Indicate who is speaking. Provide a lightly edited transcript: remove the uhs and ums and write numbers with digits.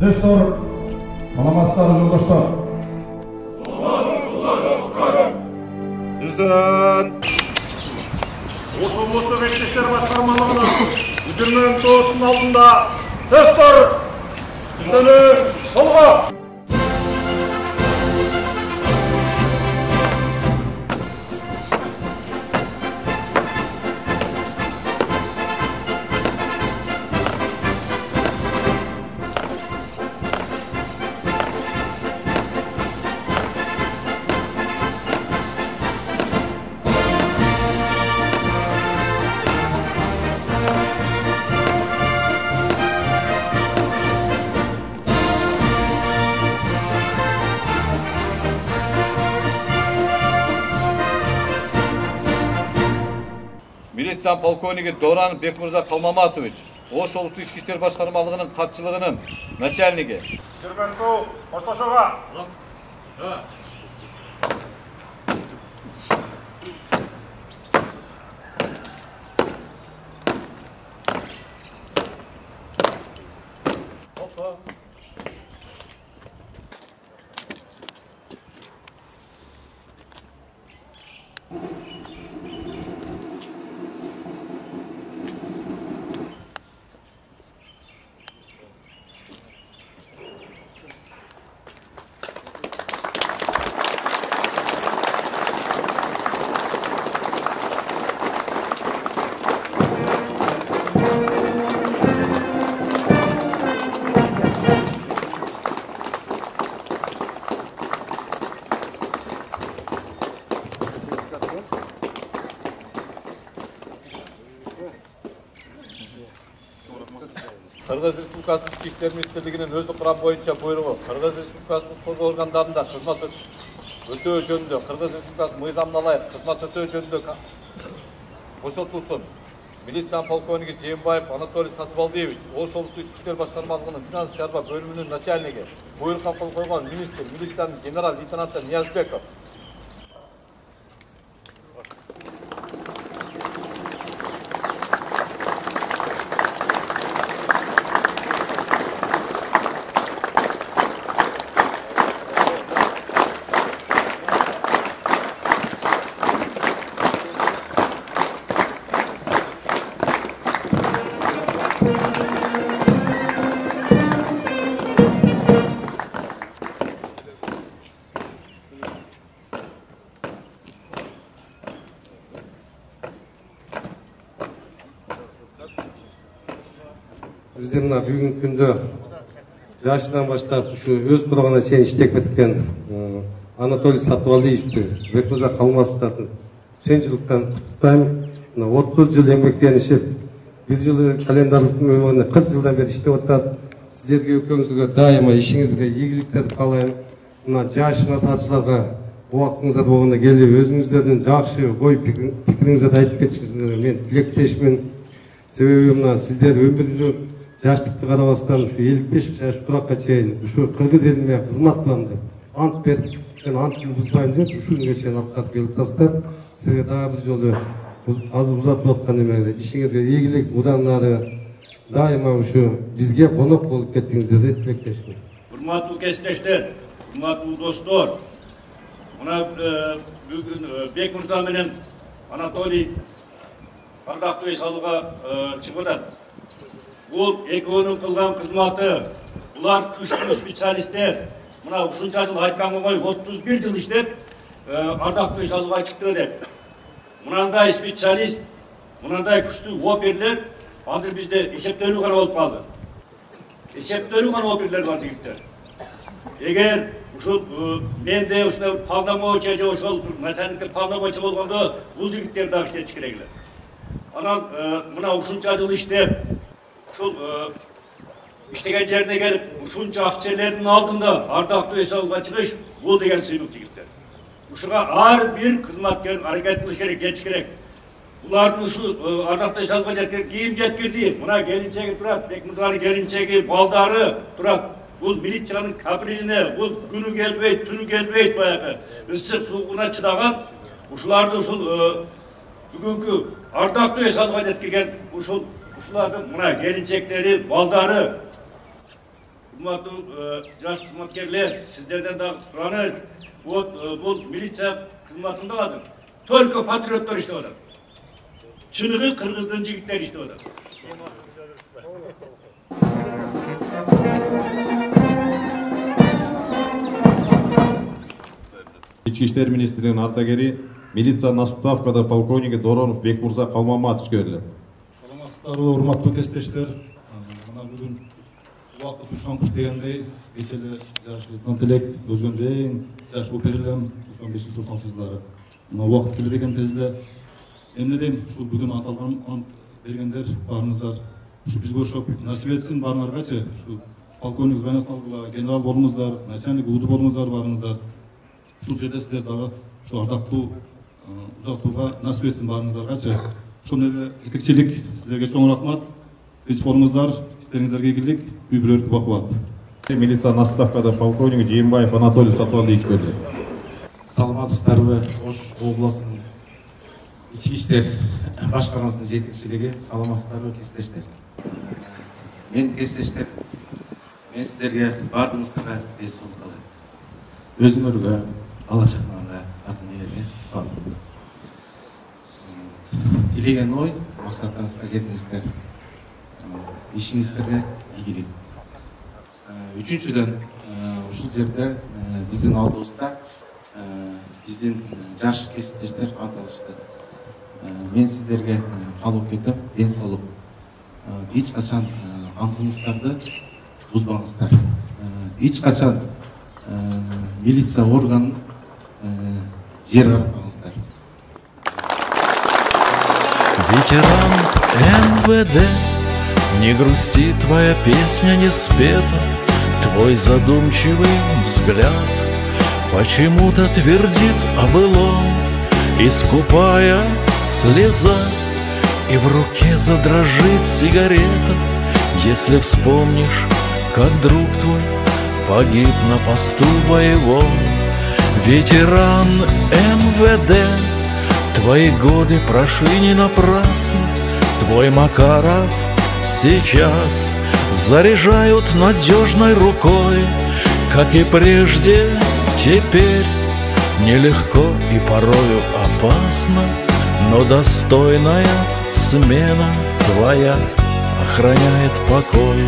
Speaker 1: Достор, саламатсыздар жолдоштор.
Speaker 2: Бізден осы облыстық мектептер басқармалығының үкімнің тоғысының алдында достор, бізден қолға.
Speaker 3: Милиция полковнигі Доран Бекмырза Қалмаматович, Ош облыстық ішкі істер басқармалығының хатшылығының начальнигі.
Speaker 2: Жүргенті Осташоға.
Speaker 3: Қырғыз Республикасының ішкі істер министрлігінің өздік құрам бойынша бұйрығы Қырғыз Республикасының құзырлы органдарында қызмет өтеу жөнінде Қырғыз Республикасының мыйзамына лайық қызмет өтеу жөнінде босатылсын. Милиция полковнигі Жиенбаев Анатолий Сатыбалдиевич, Ош облыстық ішкі істер басқармалығының финанс шаруа бөлімінің начальнигі, бұйрыққа қол қойған министр милицияның генерал-лейтенанты Ниязбеков.
Speaker 4: Бізде мына бүгінгі күнде жашынан баштап өз құрығына шейін іштеп кеткен Анатолий Сатыбалдиевті Бекмырза Қалмаматовты шын жылықтан құттықтаймын. 30 жыл еңбектен ішіп, бір жылы календарлық өміріне 40 жылдан бері іштеп отырады. Сіздерге өкіңізге дайыма ішіңізге игіліктерді қалаймын. Мына жашына сатшыларға уақытыңыздар болғанда келіп өзіңіздердің жақсы ой пікіріңізді айтып кетсеңіздер мен тілектешімін. Себебі мына сіздер өмірді жаштықты қарабастан 55 жаш тұраққа шейін қырғыз еліне қызмет қыламын деп ант беріп, мен антымды бұзбаймын деп үш күнге шейін атқарып келіп тастар. Сізге дағы бір жолы аз ұзатып отқан демеді. Ішіңізге игілік, одан ары дайыма бізге қонақ болып кеттіңіздерді тілектешімін.
Speaker 5: Hurmatlı kesleşler, hurmatlı dostlar, buna bugün Bekmırza benim Anatoliy Ardaklı Salığa çıkıdan. Bu ekonomi kılgan kızmatı, bunlar güçlü spesyalistler. Buna uçunca yıl aytkan olmay 31 yıl işlep Ardaklı Salığa çıktı dep. Bunanda spesyalist, bunanda güçlü operler, adır bizde esepleri kana olup kaldı. Esepleri kana operler var deyipler. Eğer men de ушул полномочия же ошол начальникке полномочия болгондо бул жигиттер дагы иштетиш керек эле. Анан мына ушунча жыл иштеп, ушул иштеген жерине келип, ушунча офицерлердин алдында ардактуу эс алууга чыгыш бул деген сыйлык жигиттер. Ушуга ар бир кызматкер аракет кылыш керек, жетиш керек. Булардын ушу ардактуу эс алууга кийим жеткирди. Мына келинчеги турат, Бекмырзанын келинчеги, балдары турат. Bu militsyanın kaprisine, bu günü gelmeyip, tünü gelmeyip bayağı. Isık soğuğuna çıdagan, uşularda bugünkü ardaklı esalga etkigen uşulardan buna gelinecekleri, baldarı. кызматтуу жаш кызматкерлер, сиздерден дагы суранабыз. Вот бул милиция кызматында азыр только патриоттор иштеп атат. Чыныгы кыргыздын жигиттери иштеп атат.
Speaker 1: Ички иштер министринин ардагери милициянын отставкада полковниги Доронов Бекмурза Калмаматовичке берилет.
Speaker 6: Саламатсыздарбы, урматтуу кесиптештер. Мына бүгүн убакыт учкан куш дегендей, кечээ жашыйтын тилек өзгөндө эң жаш берилем 95-96 жылдары. Мына убакыт келе деген кезде эмне дейм, ушул бүгүн аталган ант бергендер барыңыздар, ушу бизге ошоп насип этсин барыңаргачы, ушу полковник званиясын алгыла, генерал болуңуздар, начальник УД болуңуздар барыңыздар. Ушул жерде сиздер дагы ушу ардактуу узатууга насип этсин барыңыздаргачы. Ошондой эле эркекчилик сиздерге чоң рахмат. Тынч болуңуздар, иштериңиздерге ийгилик, үй-бүлөлүк бакубат.
Speaker 1: Милициянын отставкада полковник Жыйынбаев Анатолий Сатыбалдиевич берилет.
Speaker 7: Саламатсыздарбы, Ош областынын ички иштер башкармасынын жетекчилиги, саламатсыздарбы кесиптештер. Мен кесиптештер, мен сиздерге бардыгыңыздарга ден соолук каалайм. Өзүңөргө, бала чакаңарга, ата энеңерге каалайм. Тилеген ой, максаттарыңызга жетиңиздер. Ишиңиздерге ийгилик. Үчүнчүдөн, ушул жерде биздин алдыбызда биздин жаш кесиптештер ант алышты. Мен сиздерге каалап кетем, ден соолук. Эч качан антыңыздарды бузбаңыздар. Эч качан милиция органын жер каратпаңыздар.
Speaker 8: Ветеран МВД, не грусти, твоя песня не спета, твой задумчивый взгляд почему-то твердит о былом, искупая слеза, и в руке задрожит сигарета, если вспомнишь, как друг твой погиб на посту боевом. Ветеран МВД, твои годы прошли не напрасно, твой Макаров сейчас заряжают надежной рукой, как и прежде. Теперь нелегко и порою опасно, но достойная смена твоя охраняет покой.